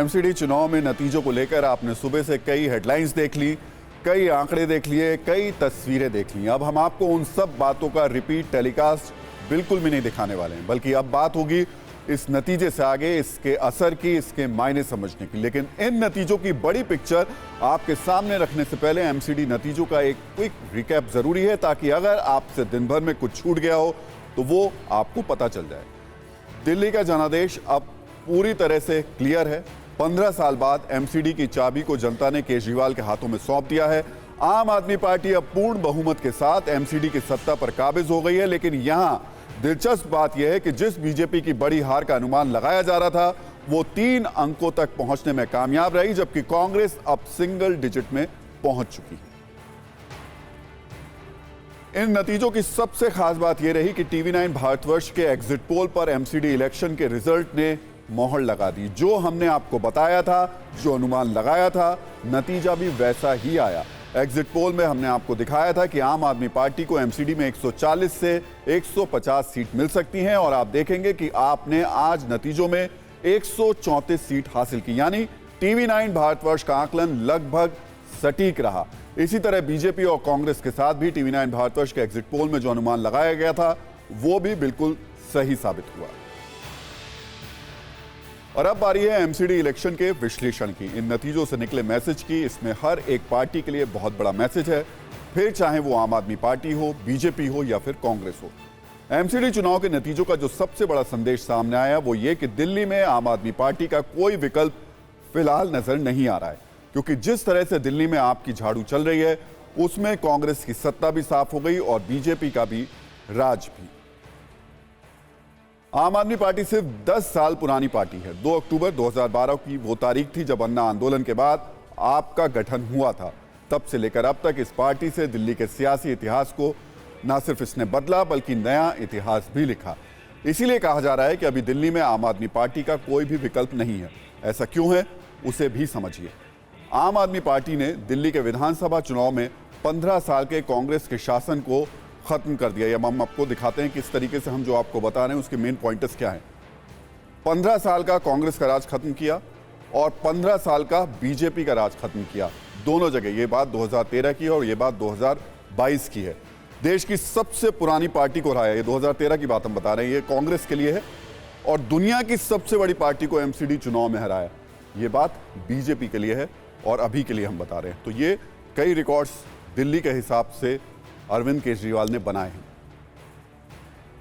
MCD चुनाव में नतीजों को लेकर आपने सुबह से कई हेडलाइंस देख ली, कई आंकड़े देख लिए, कई तस्वीरें देख ली। अब हम आपको उन सब बातों का रिपीट टेलीकास्ट बिल्कुल भी नहीं दिखाने वाले हैं, बल्कि अब बात होगी इस नतीजे से आगे, इसके असर की, इसके मायने समझने की। लेकिन इन नतीजों की बड़ी पिक्चर आपके सामने रखने से पहले एमसीडी नतीजों का एक क्विक रिकैप जरूरी है, ताकि अगर आपसे दिन भर में कुछ छूट गया हो तो वो आपको पता चल जाए। दिल्ली का जनादेश अब पूरी तरह से क्लियर है। 15 साल बाद एमसीडी की चाबी को जनता ने केजरीवाल के हाथों में सौंप दिया है। आम आदमी पार्टी अब पूर्ण बहुमत के साथ एमसीडी की सत्ता पर काबिज हो गई है। लेकिन यहां दिलचस्प बात यह है कि जिस बीजेपी की बड़ी हार का अनुमान लगाया जा रहा था, वो 3 अंकों तक पहुंचने में कामयाब रही, जबकि कांग्रेस अब सिंगल डिजिट में पहुंच चुकी है। इन नतीजों की सबसे खास बात यह रही कि टीवी9 भारतवर्ष के एग्जिट पोल पर एमसीडी इलेक्शन के रिजल्ट ने मोहर लगा दी। जो हमने आपको बताया था, जो अनुमान लगाया था, नतीजा भी वैसा ही आया। एग्जिट पोल में हमने आपको दिखाया था कि आम आदमी पार्टी को एमसीडी में 140 से 150 सीट मिल सकती हैं, और आप देखेंगे कि आपने आज नतीजों में 134 सीट हासिल की, यानी टीवी9 भारतवर्ष का आकलन लगभग सटीक रहा। इसी तरह बीजेपी और कांग्रेस के साथ भी टीवी9 भारतवर्ष के एग्जिट पोल में जो अनुमान लगाया गया था, वो भी बिल्कुल सही साबित हुआ। और अब बारी है एमसीडी इलेक्शन के विश्लेषण की, इन नतीजों से निकले मैसेज की। इसमें हर एक पार्टी के लिए बहुत बड़ा मैसेज है, फिर चाहे वो आम आदमी पार्टी हो, बीजेपी हो या फिर कांग्रेस हो। एमसीडी चुनाव के नतीजों का जो सबसे बड़ा संदेश सामने आया, वो ये कि दिल्ली में आम आदमी पार्टी का कोई विकल्प फिलहाल नजर नहीं आ रहा है, क्योंकि जिस तरह से दिल्ली में आपकी झाड़ू चल रही है, उसमें कांग्रेस की सत्ता भी साफ हो गई और बीजेपी का भी राज भी। आम आदमी पार्टी सिर्फ 10 साल पुरानी पार्टी है। 2 अक्टूबर 2012 की वो तारीख थी जब अन्ना आंदोलन के बाद आपका गठन हुआ था। तब से लेकर अब तक इस पार्टी से दिल्ली के सियासी इतिहास को न सिर्फ इसने बदला, बल्कि नया इतिहास भी लिखा। इसीलिए कहा जा रहा है कि अभी दिल्ली में आम आदमी पार्टी का कोई भी विकल्प नहीं है। ऐसा क्यों है, उसे भी समझिए। आम आदमी पार्टी ने दिल्ली के विधानसभा चुनाव में 15 साल के कांग्रेस के शासन को खत्म कर दिया। या हम आपको दिखाते हैं किस तरीके से हम जो आपको बता रहे हैं उसके मेन पॉइंटर्स क्या हैं। 15 साल का कांग्रेस का राज खत्म किया और 15 साल का बीजेपी का राज खत्म किया, दोनों जगह। ये बात 2013 की है और ये बात 2022 की है। देश की सबसे पुरानी पार्टी को हराया, ये 2013 की बात हम बता रहे हैं, ये कांग्रेस के लिए है। और दुनिया की सबसे बड़ी पार्टी को एमसीडी चुनाव में हराया, ये बात बीजेपी के लिए है और अभी के लिए हम बता रहे हैं। तो ये कई रिकॉर्ड्स दिल्ली के हिसाब से अरविंद केजरीवाल ने बनाए हैं।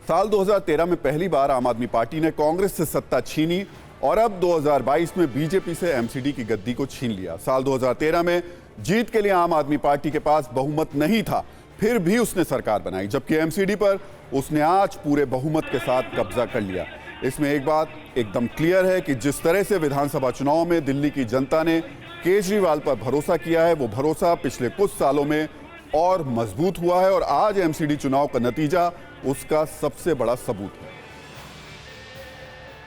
साल 2013 में पहली बार आम आदमी पार्टी ने कांग्रेस से सत्ता छीनी और अब 2022 में बीजेपी से एमसीडी की गद्दी को छीन लिया। साल 2013 में जीत के लिए आम आदमी पार्टी के पास बहुमत नहीं था, फिर भी उसने सरकार बनाई, जबकि एमसीडी पर उसने आज पूरे बहुमत के साथ कब्जा कर लिया। इसमें एक बात एकदम क्लियर है कि जिस तरह से विधानसभा चुनाव में दिल्ली की जनता ने केजरीवाल पर भरोसा किया है, वो भरोसा पिछले कुछ सालों में और मजबूत हुआ है, और आज एमसीडी चुनाव का नतीजा उसका सबसे बड़ा सबूत है।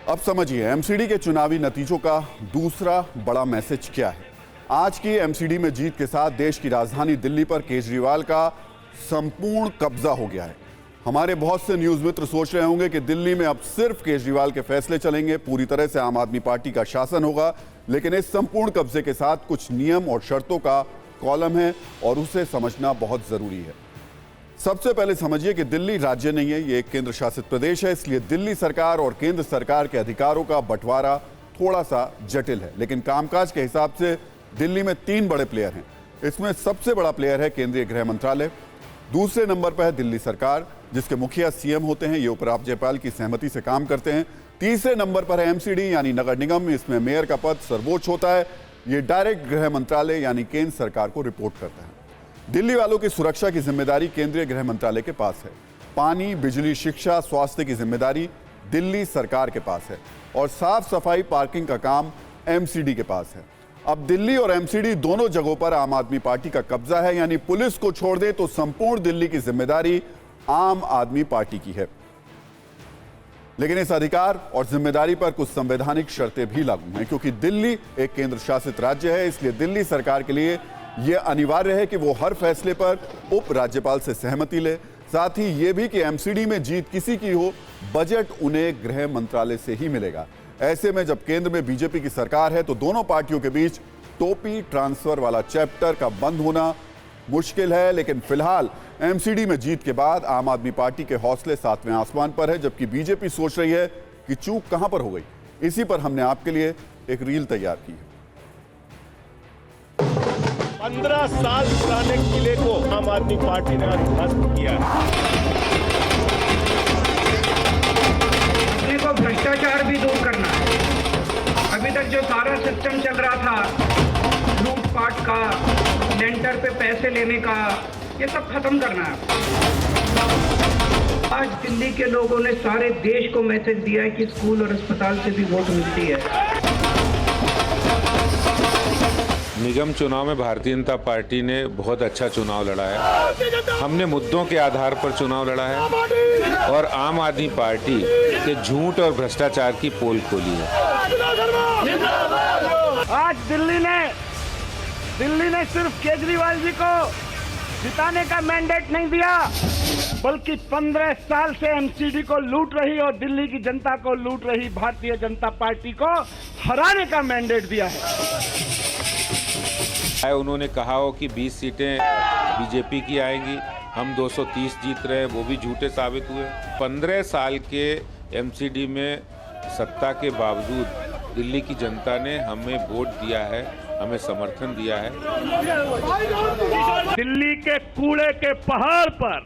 अब समझिए एमसीडी के चुनावी नतीजों का दूसरा बड़ा मैसेज क्या है। आज की एमसीडी में जीत के साथ देश की राजधानी दिल्ली पर केजरीवाल का संपूर्ण कब्जा हो गया है। हमारे बहुत से न्यूज मित्र सोच रहे होंगे कि दिल्ली में अब सिर्फ केजरीवाल के फैसले चलेंगे, पूरी तरह से आम आदमी पार्टी का शासन होगा। लेकिन इस संपूर्ण कब्जे के साथ कुछ नियम और शर्तों का कॉलम है और उसे समझना बहुत जरूरी है। सबसे पहले समझिए कि दिल्ली राज्य नहीं है, ये एक केंद्र शासित प्रदेश है। इसलिए दिल्ली सरकार और केंद्र सरकार के अधिकारों का बंटवारा थोड़ा सा जटिल है। लेकिन कामकाज के हिसाब से दिल्ली में 3 बड़े प्लेयर हैं। इसमें सबसे बड़ा प्लेयर है केंद्रीय गृह मंत्रालय, दूसरे नंबर पर है दिल्ली सरकार, जिसके मुखिया सीएम होते हैं, ये उपराज्यपाल की सहमति से काम करते हैं। तीसरे नंबर पर है एमसीडी यानी नगर निगम, इसमें मेयर का पद सर्वोच्च होता है, ये डायरेक्ट गृह मंत्रालय यानी केंद्र सरकार को रिपोर्ट करता है। दिल्ली वालों की सुरक्षा की जिम्मेदारी केंद्रीय गृह मंत्रालय के पास है। पानी, बिजली, शिक्षा, स्वास्थ्य की जिम्मेदारी दिल्ली सरकार के पास है, और साफ सफाई, पार्किंग का काम एमसीडी के पास है। अब दिल्ली और एमसीडी दोनों जगहों पर आम आदमी पार्टी का कब्जा है, यानी पुलिस को छोड़ दे तो संपूर्ण दिल्ली की जिम्मेदारी आम आदमी पार्टी की है। लेकिन इस अधिकार और जिम्मेदारी पर कुछ संवैधानिक शर्तें भी लागू हैं, क्योंकि दिल्ली एक केंद्र शासित राज्य है। इसलिए दिल्ली सरकार के लिए यह अनिवार्य है कि वो हर फैसले पर उप राज्यपाल से सहमति ले। साथ ही ये भी कि एमसीडी में जीत किसी की हो, बजट उन्हें गृह मंत्रालय से ही मिलेगा। ऐसे में जब केंद्र में बीजेपी की सरकार है तो दोनों पार्टियों के बीच टोपी ट्रांसफर वाला चैप्टर का बंद होना मुश्किल है। लेकिन फिलहाल एमसीडी में जीत के बाद आम आदमी पार्टी के हौसले सातवें आसमान पर है, जबकि बीजेपी सोच रही है कि चूक कहां पर हो गई। इसी पर हमने आपके लिए एक रील तैयार की है। 15 साल पुराने किले को आम आदमी पार्टी ने आज ध्वस्त किया है। किले को भ्रष्टाचार भी दूर करना है। अभी तक जो सारा सिस्टम चल रहा था लूटपाट का, लेंटर पे पैसे लेने का, ये सब खत्म करना है। आज दिल्ली के लोगों ने सारे देश को मैसेज दिया है कि स्कूल और अस्पताल से भी वोट मिलती है। निगम चुनाव में भारतीय जनता पार्टी ने बहुत अच्छा चुनाव लड़ा है। हमने मुद्दों के आधार पर चुनाव लड़ा है और आम आदमी पार्टी के झूठ और भ्रष्टाचार की पोल खोली है। आज दिल्ली ने सिर्फ केजरीवाल जी को जिताने का मैंडेट नहीं दिया, बल्कि 15 साल से एमसीडी को लूट रही और दिल्ली की जनता को लूट रही भारतीय जनता पार्टी को हराने का मैंडेट दिया है। उन्होंने कहा हो कि 20 सीटें बीजेपी की आएंगी, हम 230 जीत रहे हैं, वो भी झूठे साबित हुए। 15 साल के एमसीडी में सत्ता के बावजूद दिल्ली की जनता ने हमें वोट दिया है, हमें समर्थन दिया है। दिल्ली के कूड़े के पहाड़ पर,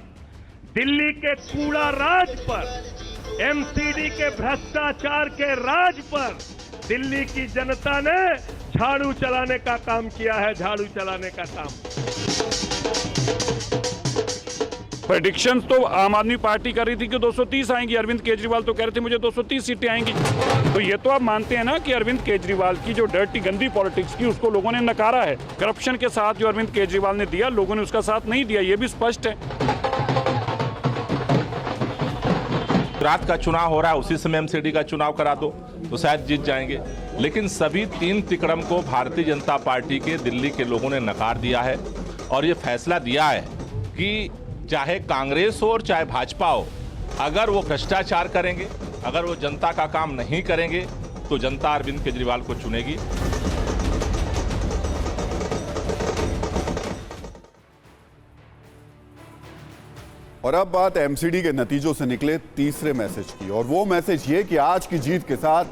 दिल्ली के कूड़ा राज पर, एमसीडी के भ्रष्टाचार के राज पर दिल्ली की जनता ने झाड़ू चलाने का काम किया है, झाड़ू चलाने का काम। प्रेडिक्शन तो आम आदमी पार्टी कर रही थी कि 230 आएंगी, अरविंद केजरीवाल तो कह रहे थे मुझे 230 सीटें आएंगी। तो ये तो आप मानते हैं ना कि अरविंद केजरीवाल की जो डर्टी गंदी पॉलिटिक्स की उसको लोगों ने नकारा है। करप्शन के साथ जो अरविंद केजरीवाल ने दिया, लोगों ने उसका साथ नहीं दिया, ये भी स्पष्ट है। रात का चुनाव हो रहा है, उसी समय एमसीडी का चुनाव करा दो तो शायद जीत जाएंगे। लेकिन सभी 3 तिकड़म को भारतीय जनता पार्टी के दिल्ली के लोगों ने नकार दिया है और ये फैसला दिया है कि चाहे कांग्रेस हो और चाहे भाजपा हो, अगर वो भ्रष्टाचार करेंगे, अगर वो जनता का काम नहीं करेंगे तो जनता अरविंद केजरीवाल को चुनेगी। और अब बात एमसीडी के नतीजों से निकले तीसरे मैसेज की, और वो मैसेज ये कि आज की जीत के साथ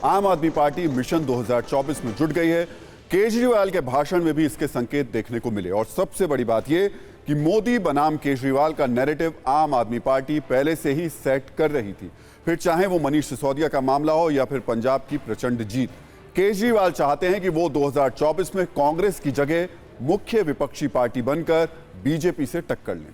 आम आदमी पार्टी मिशन 2024 में जुट गई है। केजरीवाल के भाषण में भी इसके संकेत देखने को मिले। और सबसे बड़ी बात ये कि मोदी बनाम केजरीवाल का नैरेटिव आम आदमी पार्टी पहले से ही सेट कर रही थी। फिर चाहे वो मनीष सिसोदिया का मामला हो या फिर पंजाब की प्रचंड जीत, केजरीवाल चाहते हैं कि वो 2024 में कांग्रेस की जगह मुख्य विपक्षी पार्टी बनकर बीजेपी से टक्कर लें।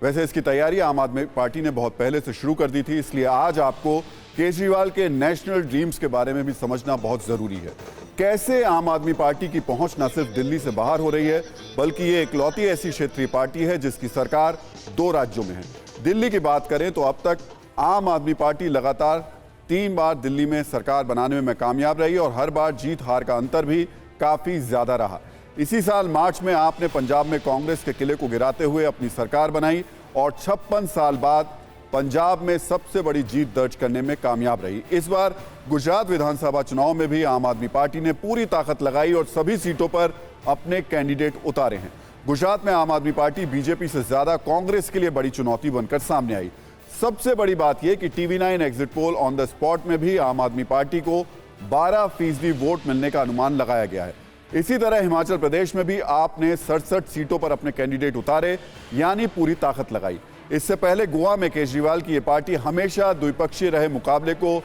वैसे इसकी तैयारी आम आदमी पार्टी ने बहुत पहले से शुरू कर दी थी, इसलिए आज आपको केजरीवाल के नेशनल ड्रीम्स के बारे में भी समझना बहुत जरूरी है। कैसे आम आदमी पार्टी की पहुंच न सिर्फ दिल्ली से बाहर हो रही है, बल्कि ये इकलौती ऐसी क्षेत्रीय पार्टी है जिसकी सरकार 2 राज्यों में है। दिल्ली की बात करें तो अब तक आम आदमी पार्टी लगातार 3 बार दिल्ली में सरकार बनाने में कामयाब रही और हर बार जीत हार का अंतर भी काफी ज्यादा रहा। इसी साल मार्च में आपने पंजाब में कांग्रेस के किले को गिराते हुए अपनी सरकार बनाई और 56 साल बाद पंजाब में सबसे बड़ी जीत दर्ज करने में कामयाब रही। इस बार गुजरात विधानसभा चुनाव में भी आम आदमी पार्टी ने पूरी ताकत लगाई और सभी सीटों पर अपने कैंडिडेट उतारे हैं। गुजरात में आम आदमी पार्टी बीजेपी से ज्यादा कांग्रेस के लिए बड़ी चुनौती बनकर सामने आई। सबसे बड़ी बात यह कि TV9 exit poll on the spot में भी आम आदमी पार्टी को 12% वोट मिलने का अनुमान लगाया गया है। इसी तरह हिमाचल प्रदेश में भी आपने 67 सीटों पर अपने कैंडिडेट उतारे, यानी पूरी ताकत लगाई। इससे पहले गोवा में केजरीवाल की यह पार्टी हमेशा द्विपक्षीय रहे मुकाबले को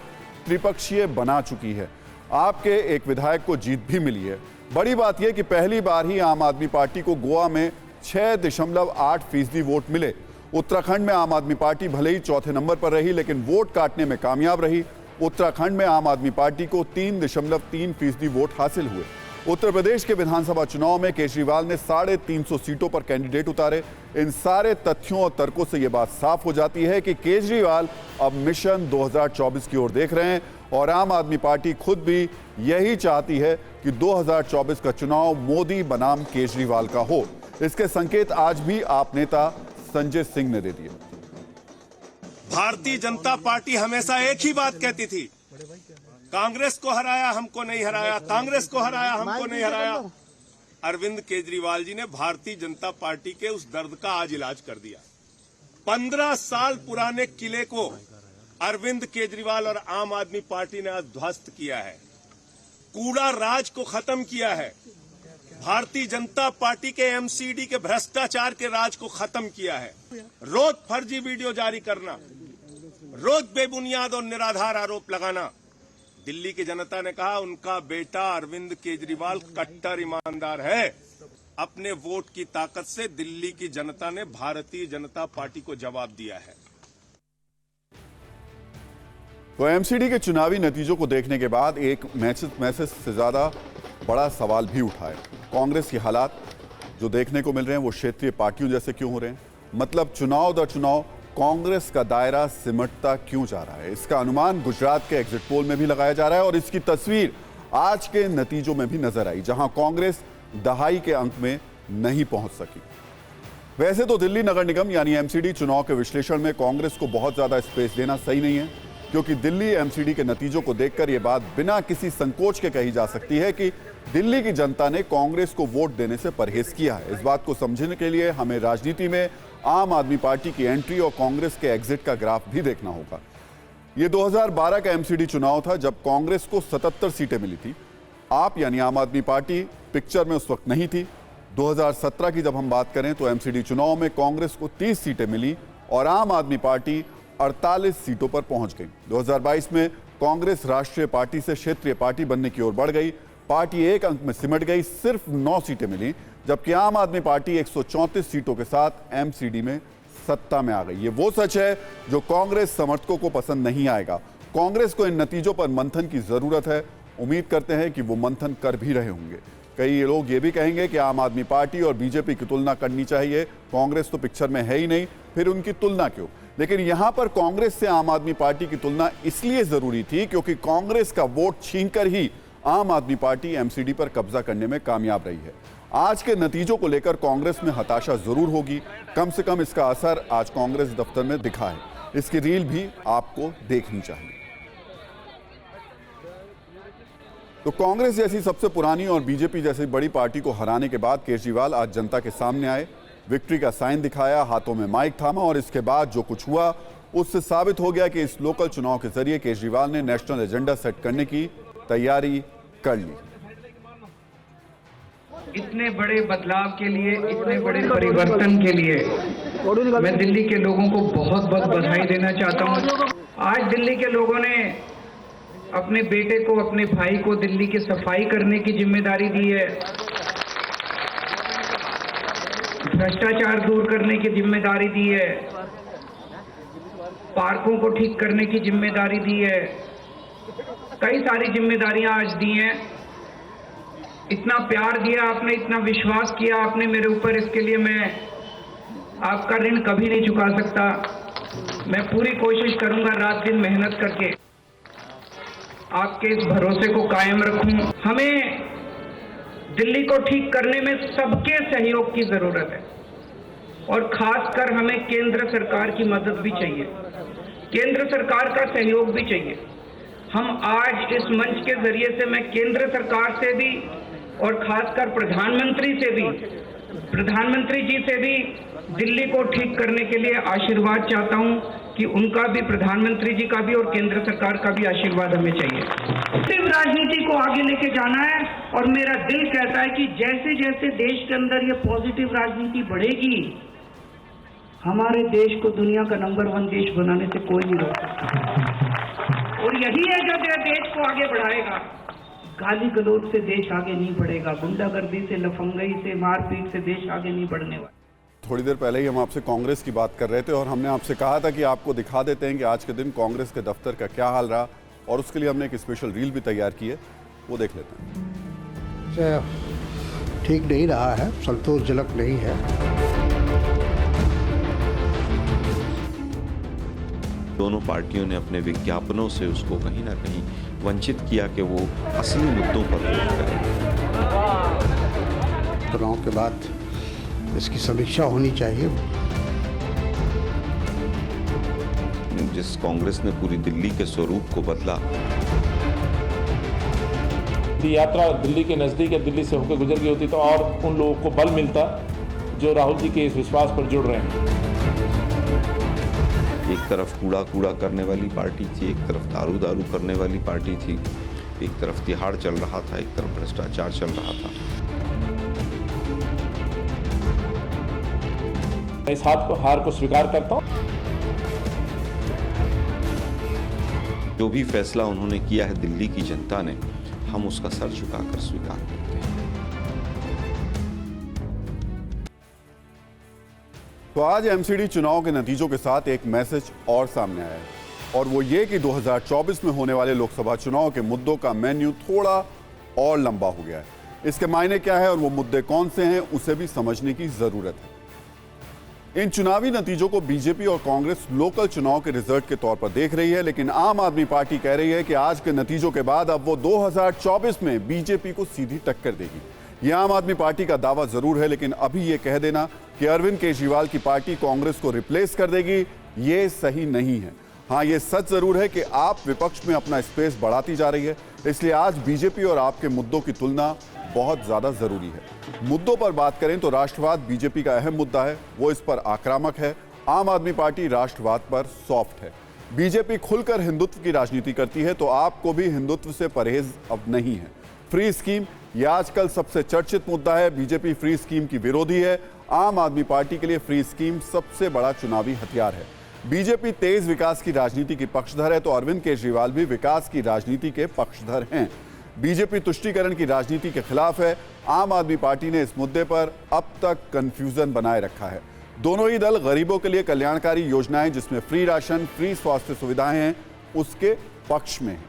त्रिपक्षीय बना चुकी है। आपके एक विधायक को जीत भी मिली है। बड़ी बात यह कि पहली बार ही आम आदमी पार्टी को गोवा में 6.8% वोट मिले। उत्तराखंड में आम आदमी पार्टी भले ही चौथे नंबर पर रही, लेकिन वोट काटने में कामयाब रही। उत्तराखंड में आम आदमी पार्टी को 3.3% वोट हासिल हुए। उत्तर प्रदेश के विधानसभा चुनाव में केजरीवाल ने 350 सीटों पर कैंडिडेट उतारे। इन सारे तथ्यों और तर्कों से यह बात साफ हो जाती है कि केजरीवाल अब मिशन 2024 की ओर देख रहे हैं और आम आदमी पार्टी खुद भी यही चाहती है कि 2024 का चुनाव मोदी बनाम केजरीवाल का हो। इसके संकेत आज भी आप नेता संजय सिंह ने दे दिए। भारतीय जनता पार्टी हमेशा एक ही बात कहती थी कांग्रेस को हराया, हमको नहीं हराया, कांग्रेस को हराया, हमको नहीं हराया। अरविंद केजरीवाल जी ने भारतीय जनता पार्टी के उस दर्द का आज इलाज कर दिया। 15 साल पुराने किले को अरविंद केजरीवाल और आम आदमी पार्टी ने आज ध्वस्त किया है। कूड़ा राज को खत्म किया है। भारतीय जनता पार्टी के एमसीडी के भ्रष्टाचार के राज को खत्म किया है। रोज फर्जी वीडियो जारी करना, रोज बेबुनियाद और निराधार आरोप लगाना। दिल्ली की जनता ने कहा उनका बेटा अरविंद केजरीवाल कट्टर ईमानदार है। अपने वोट की ताकत से दिल्ली की जनता ने भारतीय जनता पार्टी को जवाब दिया है। तो एमसीडी के चुनावी नतीजों को देखने के बाद एक मैसेज से ज्यादा बड़ा सवाल भी उठा है। कांग्रेस के हालात जो देखने को मिल रहे हैं वो क्षेत्रीय पार्टियों जैसे क्यों हो रहे हैं? मतलब चुनाव दर चुनाव कांग्रेस का दायरा सिमटता क्यों जा रहा है? इसका अनुमान गुजरात के एग्जिट पोल में भी लगाया जा रहा है और इसकी तस्वीर आज के नतीजों में भी नजर आई, जहां कांग्रेस दहाई के अंक में नहीं पहुंच सकी। वैसे तो दिल्ली नगर निगम यानी एमसीडी चुनाव के विश्लेषण में कांग्रेस को बहुत ज्यादा स्पेस देना सही नहीं है, क्योंकि दिल्ली एमसीडी के नतीजों को देखकर यह बात बिना किसी संकोच के कही जा सकती है कि दिल्ली की जनता ने कांग्रेस को वोट देने से परहेज किया है। इस बात को समझने के लिए हमें राजनीति में आम आदमी पार्टी की एंट्री और कांग्रेस के एग्जिट का ग्राफ भी देखना होगा। यह 2012 का एमसीडी चुनाव था जब कांग्रेस को 77 सीटें मिली थी। आप यानी आम आदमी पार्टी पिक्चर में उस वक्त नहीं थी। 2017 की जब हम बात करें तो एमसीडी चुनाव में कांग्रेस को 30 सीटें मिली और आम आदमी पार्टी 48 सीटों पर पहुंच गई। 2022 में कांग्रेस राष्ट्रीय पार्टी से क्षेत्रीय पार्टी बनने की ओर बढ़ गई। पार्टी एक अंक में सिमट गई, सिर्फ 9 सीटें मिली, जबकि आम आदमी पार्टी 134 सीटों के साथ एमसीडी में सत्ता में आ गई। ये वो सच है जो कांग्रेस समर्थकों को पसंद नहीं आएगा। कांग्रेस को इन नतीजों पर मंथन की जरूरत है। उम्मीद करते हैं कि वो मंथन कर भी रहे होंगे। कई लोग ये भी कहेंगे कि आम आदमी पार्टी और बीजेपी की तुलना करनी चाहिए, कांग्रेस तो पिक्चर में है ही नहीं, फिर उनकी तुलना क्यों? लेकिन यहां पर कांग्रेस से आम आदमी पार्टी की तुलना इसलिए जरूरी थी क्योंकि कांग्रेस का वोट छीनकर ही आम आदमी पार्टी एमसीडी पर कब्जा करने में कामयाब रही है। आज के नतीजों को लेकर कांग्रेस में हताशा जरूर होगी, कम से कम इसका असर आज कांग्रेस दफ्तर में दिखा है। इसकी रील भी आपको देखनी चाहिए। तो कांग्रेस जैसी सबसे पुरानी और बीजेपी जैसी बड़ी पार्टी को हराने के बाद केजरीवाल आज जनता के सामने आए, विक्ट्री का साइन दिखाया, हाथों में माइक थामा और इसके बाद जो कुछ हुआ उससे साबित हो गया कि इस लोकल चुनाव के जरिए केजरीवाल ने नेशनल एजेंडा सेट करने की तैयारी कर ली। इतने बड़े बदलाव के लिए, इतने बड़े परिवर्तन के लिए मैं दिल्ली के लोगों को बहुत बहुत बधाई देना चाहता हूं। आज दिल्ली के लोगों ने अपने बेटे को, अपने भाई को दिल्ली की सफाई करने की जिम्मेदारी दी है, भ्रष्टाचार दूर करने की जिम्मेदारी दी है, पार्कों को ठीक करने की जिम्मेदारी दी है, कई सारी जिम्मेदारियां आज दी हैं। इतना प्यार दिया आपने, इतना विश्वास किया आपने मेरे ऊपर, इसके लिए मैं आपका ऋण कभी नहीं चुका सकता। मैं पूरी कोशिश करूंगा रात दिन मेहनत करके आपके इस भरोसे को कायम रखूं। हमें दिल्ली को ठीक करने में सबके सहयोग की जरूरत है और खासकर हमें केंद्र सरकार की मदद भी चाहिए, केंद्र सरकार का सहयोग भी चाहिए। हम आज इस मंच के जरिए से मैं केंद्र सरकार से भी और खासकर प्रधानमंत्री जी से भी दिल्ली को ठीक करने के लिए आशीर्वाद चाहता हूं कि उनका भी, प्रधानमंत्री जी का भी और केंद्र सरकार का भी आशीर्वाद हमें चाहिए। पॉजिटिव राजनीति को आगे लेके जाना है और मेरा दिल कहता है कि जैसे जैसे देश के अंदर ये पॉजिटिव राजनीति बढ़ेगी, हमारे देश को दुनिया का नंबर 1 देश बनाने से कोई नहीं रोक सकता। और यही है जो देश को आगे बढ़ाएगा। गाली गलौज से देश आगे नहीं बढ़ेगा, गुंडागर्दी से, लफंगई से, मारपीट से देश आगे नहीं बढ़ने वाला। थोड़ी देर पहले ही हम आपसे कांग्रेस की बात कर रहे थे और हमने आपसे कहा था कि आपको दिखा देते हैं कि आज के दिन कांग्रेस के दफ्तर का क्या हाल रहा, और उसके लिए हमने एक स्पेशल रील भी तैयार की है, वो देख लेते हैं। ठीक नहीं रहा है, संतोषजनक नहीं है। दोनों पार्टियों ने अपने विज्ञापनों से उसको कहीं ना कहीं वंचित किया कि वो असली मुद्दों पर वोट करें। चुनाव के बाद इसकी समीक्षा होनी चाहिए। जिस कांग्रेस ने पूरी दिल्ली के स्वरूप को बदला, यदि यात्रा दिल्ली के नज़दीक या दिल्ली से होकर गुजर गई होती तो और उन लोगों को बल मिलता जो राहुल जी के इस विश्वास पर जुड़ रहे हैं। एक तरफ कूड़ा करने वाली पार्टी थी, एक तरफ दारू करने वाली पार्टी थी, एक तरफ तिहाड़ चल रहा था, एक तरफ भ्रष्टाचार चल रहा था। मैं इस हार को स्वीकार करता हूं। जो भी फैसला उन्होंने किया है दिल्ली की जनता ने, हम उसका सर झुकाकर स्वीकार करते हैं। तो आज एमसीडी चुनाव के नतीजों के साथ एक मैसेज और सामने आया है, और वो ये कि 2024 में होने वाले लोकसभा चुनाव के मुद्दों का मेन्यू थोड़ा और लंबा हो गया है। इसके मायने क्या है और वो मुद्दे कौन से हैं, उसे भी समझने की जरूरत है। इन चुनावी नतीजों को बीजेपी और कांग्रेस लोकल चुनाव के रिजल्ट के तौर पर देख रही है, लेकिन आम आदमी पार्टी कह रही है कि आज के नतीजों के बाद अब वो 2024 में बीजेपी को सीधी टक्कर देगी। यह आम आदमी पार्टी का दावा जरूर है, लेकिन अभी ये कह देना कि अरविंद केजरीवाल की पार्टी कांग्रेस को रिप्लेस कर देगी, ये सही नहीं है। हाँ, ये सच जरूर है कि आप विपक्ष में अपना स्पेस बढ़ाती जा रही है, इसलिए आज बीजेपी और आपके मुद्दों की तुलना बहुत ज्यादा जरूरी है। मुद्दों पर बात करें तो राष्ट्रवाद बीजेपी का अहम मुद्दा है, वो इस पर आक्रामक है। आम आदमी पार्टी राष्ट्रवाद पर सॉफ्ट है। बीजेपी खुलकर हिंदुत्व की राजनीति करती है, तो आपको भी हिंदुत्व से परहेज अब नहीं है। फ्री स्कीम, यह आजकल सबसे चर्चित मुद्दा है। बीजेपी फ्री स्कीम की विरोधी है। आम आदमी पार्टी के लिए फ्री स्कीम सबसे बड़ा चुनावी हथियार है। बीजेपी तेज विकास की राजनीति की पक्षधर है, तो अरविंद केजरीवाल भी विकास की राजनीति के पक्षधर हैं। बीजेपी तुष्टीकरण की राजनीति के खिलाफ है। आम आदमी पार्टी ने इस मुद्दे पर अब तक कंफ्यूजन बनाए रखा है। दोनों ही दल गरीबों के लिए कल्याणकारी योजनाएं जिसमें फ्री राशन, फ्री स्वास्थ्य सुविधाएं हैं, उसके पक्ष में है।